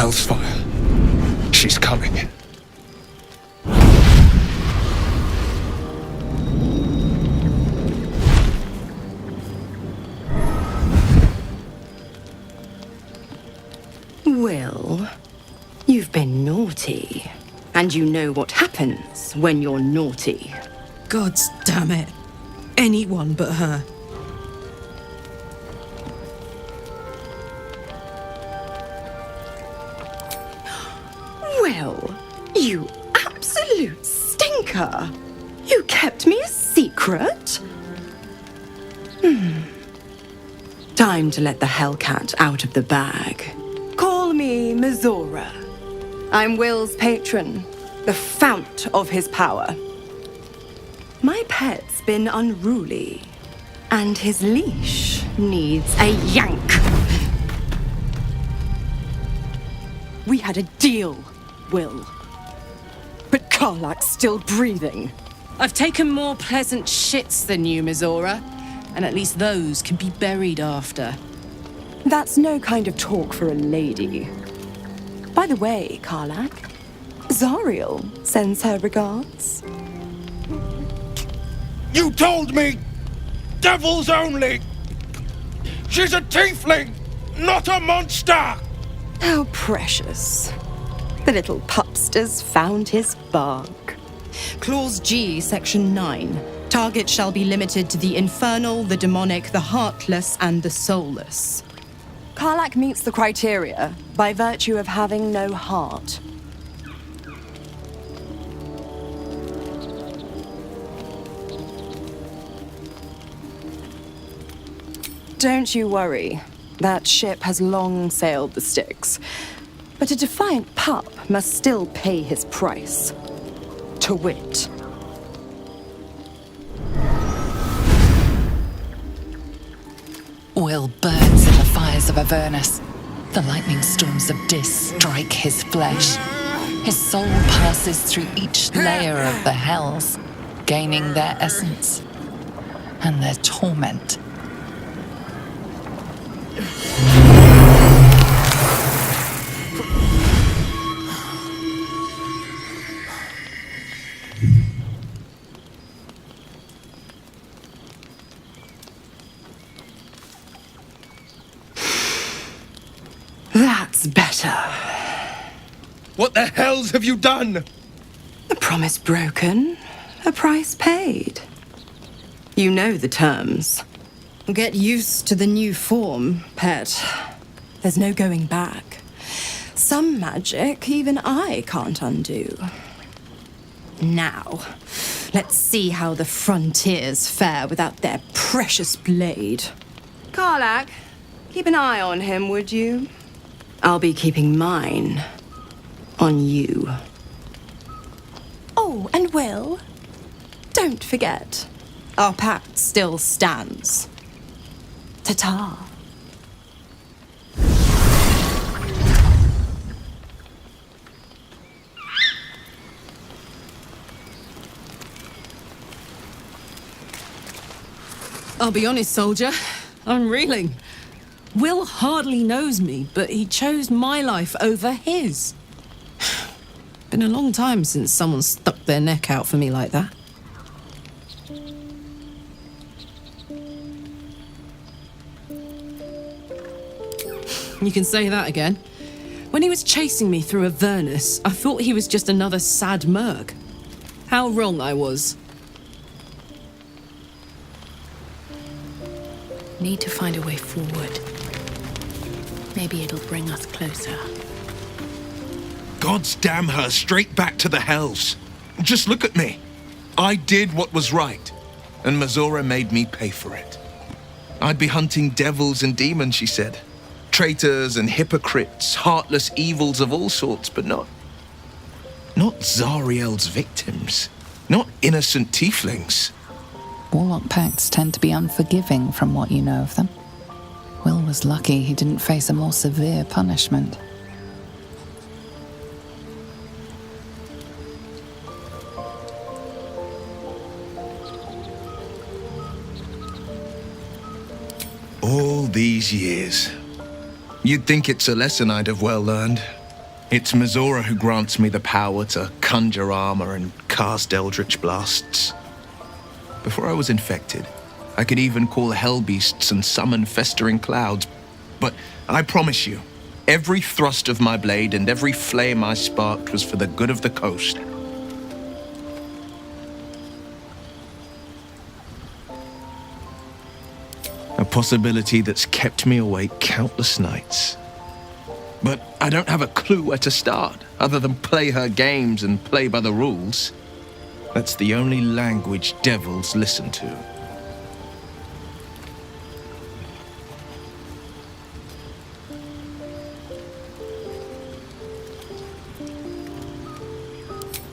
Hell's fire. She's coming. Will, you've been naughty. And you know what happens when you're naughty. Gods damn it. Anyone but her. Will, you absolute stinker. You kept me a secret? Time to let the Hellcat out of the bag. Call me Mizora. I'm Will's patron, the fount of his power. My pet's been unruly, and his leash needs a yank. We had a deal, Will. But Karlach's still breathing. I've taken more pleasant shits than you, Mizora. And at least those can be buried after. That's no kind of talk for a lady. By the way, Karlach, Zariel sends her regards. You told me! Devils only! She's a tiefling, not a monster! How precious. The little pupster's found his bark. Clause G, Section 9. Target shall be limited to the infernal, the demonic, the heartless, and the soulless. Karlach meets the criteria by virtue of having no heart. Don't you worry. That ship has long sailed the Styx. But a defiant pup must still pay his price. To wit. Will burns in the fires of Avernus. The lightning storms of Dis strike his flesh. His soul passes through each layer of the hells, gaining their essence and their torment. That's better. What the hells have you done? A promise broken, a price paid. You know the terms. Get used to the new form, pet. There's no going back. Some magic even I can't undo. Now, let's see how the frontiers fare without their precious blade. Karlach, keep an eye on him, would you? I'll be keeping mine on you. Oh, and Will, don't forget, our pact still stands. Ta-ta. I'll be honest, soldier. I'm reeling. Will hardly knows me, but he chose my life over his. Been a long time since someone stuck their neck out for me like that. You can say that again. When he was chasing me through Avernus, I thought he was just another sad merc. How wrong I was. Need to find a way forward. Maybe it'll bring us closer. Gods damn her straight back to the hells. Just look at me. I did what was right, and Mizora made me pay for it. I'd be hunting devils and demons, she said. Traitors and hypocrites, heartless evils of all sorts, but not Zariel's victims. Not innocent tieflings. Warlock pacts tend to be unforgiving from what you know of them. Will was lucky he didn't face a more severe punishment. All these years. You'd think it's a lesson I'd have well learned. It's Mizora who grants me the power to conjure armor and cast eldritch blasts. Before I was infected, I could even call hell beasts and summon festering clouds. But I promise you, every thrust of my blade and every flame I sparked was for the good of the coast. A possibility that's kept me awake countless nights. But I don't have a clue where to start, other than play her games and play by the rules. That's the only language devils listen to.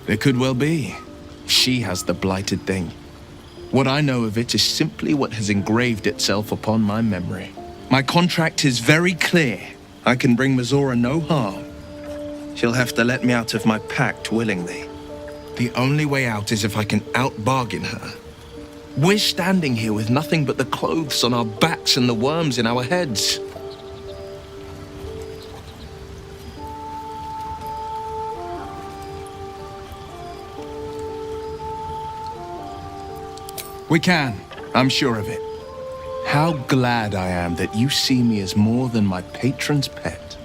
It could well be. She has the blighted thing. What I know of it is simply what has engraved itself upon my memory. My contract is very clear. I can bring Mizora no harm. She'll have to let me out of my pact willingly. The only way out is if I can out-bargain her. We're standing here with nothing but the clothes on our backs and the worms in our heads. We can, I'm sure of it. How glad I am that you see me as more than my patron's pet.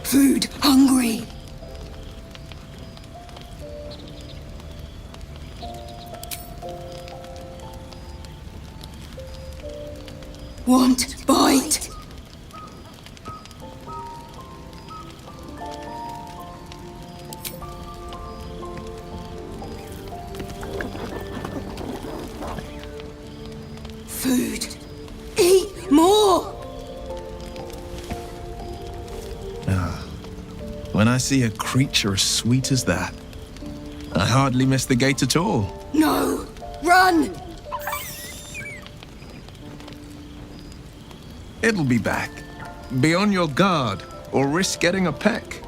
Food hungry. Want bite. Food. Eat more! When I see a creature as sweet as that, I hardly miss the gate at all. No! Run! It'll be back. Be on your guard, or risk getting a peck.